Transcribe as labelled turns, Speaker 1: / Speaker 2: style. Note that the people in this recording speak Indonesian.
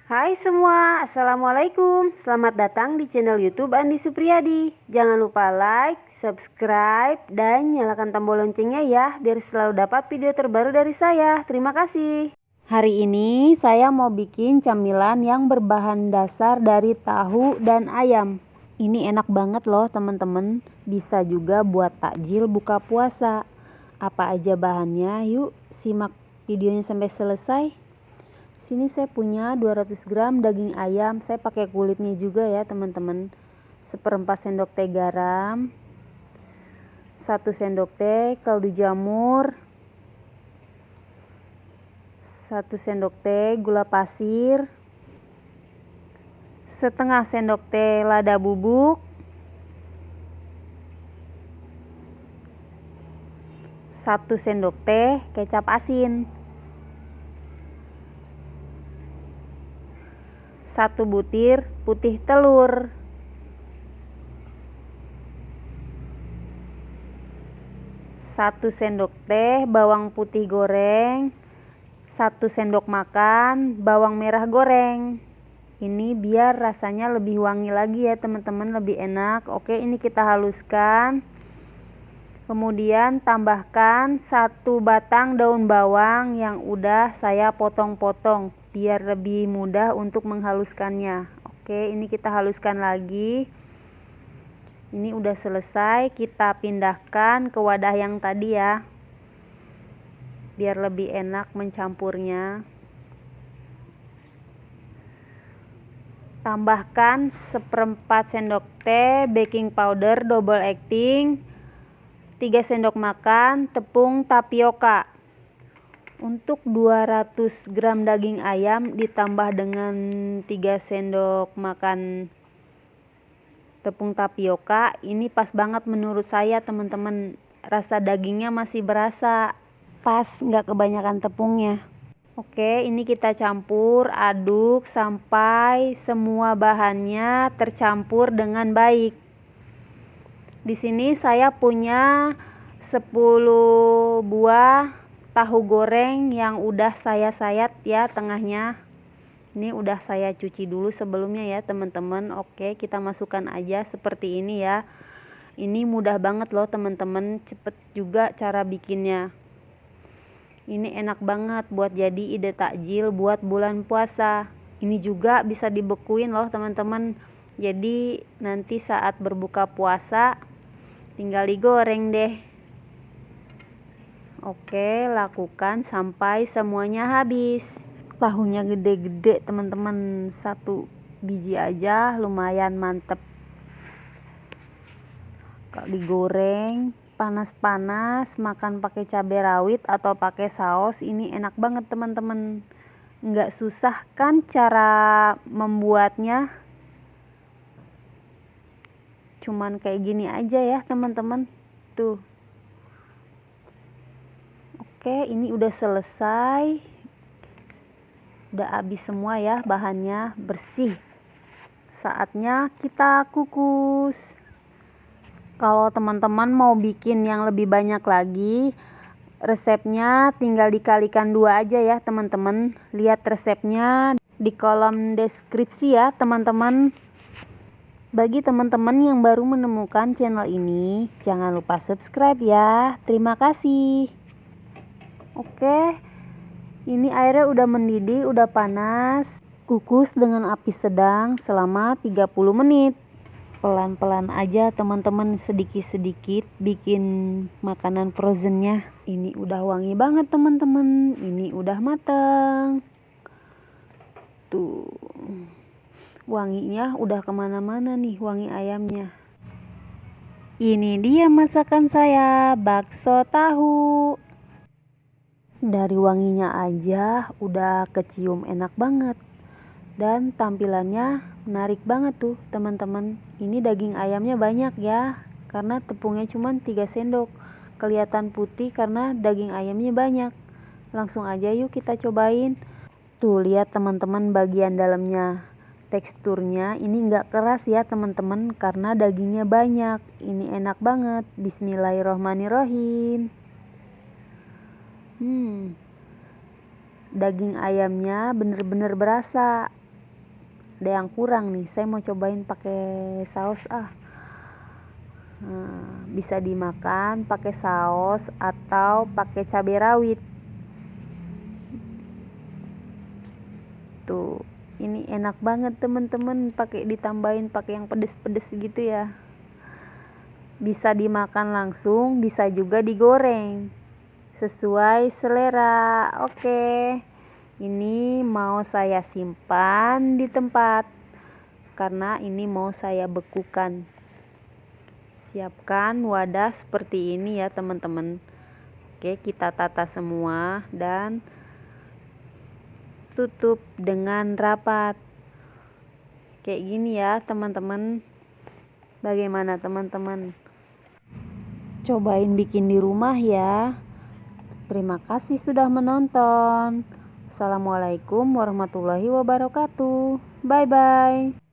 Speaker 1: Hai semua, Assalamualaikum. Selamat datang di channel YouTube Andi Supriyadi. Jangan lupa like, subscribe, dan nyalakan tombol loncengnya ya, biar selalu dapat video terbaru dari saya. Terima kasih. Hari ini saya mau bikin camilan yang berbahan dasar dari tahu dan ayam. Ini enak banget loh teman-teman. Bisa juga buat takjil buka puasa. Apa aja bahannya? Yuk simak videonya sampai selesai. Sini saya punya 200 gram daging ayam, saya pakai kulitnya juga ya teman-teman. 1/4 sendok teh garam, 1 sendok teh kaldu jamur, 1 sendok teh gula pasir, setengah sendok teh lada bubuk, 1 sendok teh kecap asin, 1 butir putih telur, 1 sendok teh bawang putih goreng, 1 sendok makan bawang merah goreng. Ini biar rasanya lebih wangi lagi ya teman-teman, lebih enak. Oke, ini kita haluskan. Kemudian tambahkan 1 batang daun bawang yang udah saya potong-potong biar lebih mudah untuk menghaluskannya. Oke, ini kita haluskan lagi. Ini udah selesai, kita pindahkan ke wadah yang tadi ya, biar lebih enak mencampurnya. Tambahkan 1/4 sendok teh baking powder double acting, 3 sendok makan tepung tapioka. Untuk 200 gram daging ayam ditambah dengan 3 sendok makan tepung tapioka, ini pas banget menurut saya teman-teman. Rasa dagingnya masih berasa, pas nggak kebanyakan tepungnya. Oke, ini kita campur aduk sampai semua bahannya tercampur dengan baik. Di sini saya punya 10 buah tahu goreng yang udah saya sayat ya tengahnya. Ini udah saya cuci dulu sebelumnya ya teman-teman. Oke, kita masukkan aja seperti ini ya. Ini mudah banget loh teman-teman, cepet juga cara bikinnya. Ini enak banget buat jadi ide takjil buat bulan puasa. Ini juga bisa dibekuin loh teman-teman. Jadi nanti saat berbuka puasa tinggal digoreng deh. Oke, lakukan sampai semuanya habis. Tahunya gede-gede teman-teman, 1 biji aja lumayan mantep. Kalau digoreng panas-panas, makan pakai cabai rawit atau pakai saus, ini enak banget teman-teman. Nggak susah kan cara membuatnya, cuman kayak gini aja ya teman-teman. Tuh. Oke, ini udah selesai. Udah habis semua ya bahannya, bersih. Saatnya kita kukus. Kalau teman-teman mau bikin yang lebih banyak lagi, resepnya tinggal dikalikan 2 aja ya teman-teman. Lihat resepnya di kolom deskripsi ya teman-teman. Bagi teman-teman yang baru menemukan channel ini, jangan lupa subscribe ya. Terima kasih. Oke, ini airnya udah mendidih, udah panas. Kukus dengan api sedang selama 30 menit. Pelan-pelan aja teman-teman, sedikit-sedikit bikin makanan frozennya. Ini udah wangi banget teman-teman. Ini udah mateng. Tuh. Wanginya udah kemana-mana nih, wangi ayamnya. Ini dia masakan saya, bakso tahu. Dari wanginya aja udah kecium enak banget. Dan tampilannya menarik banget tuh teman-teman. Ini daging ayamnya banyak ya, karena tepungnya cuma 3 sendok. Kelihatan putih karena daging ayamnya banyak. Langsung aja yuk kita cobain. Tuh lihat teman-teman bagian dalamnya. Teksturnya ini nggak keras ya teman-teman, karena dagingnya banyak. Ini enak banget. Bismillahirrohmanirrohim. Daging ayamnya bener-bener berasa. ada yang kurang nih, saya mau cobain pakai saus bisa dimakan pakai saus atau pakai cabai rawit. Tuh, ini enak banget temen-temen, pakai ditambahin pakai yang pedes-pedes gitu ya. Bisa dimakan langsung, bisa juga digoreng, sesuai selera. Oke, ini mau saya simpan di tempat karena ini mau saya bekukan. Siapkan wadah seperti ini ya teman-teman. Oke, kita tata semua dan tutup dengan rapat kayak gini ya teman-teman. Bagaimana teman-teman? Cobain bikin di rumah ya. Terima kasih sudah menonton. Assalamualaikum warahmatullahi wabarakatuh. Bye bye.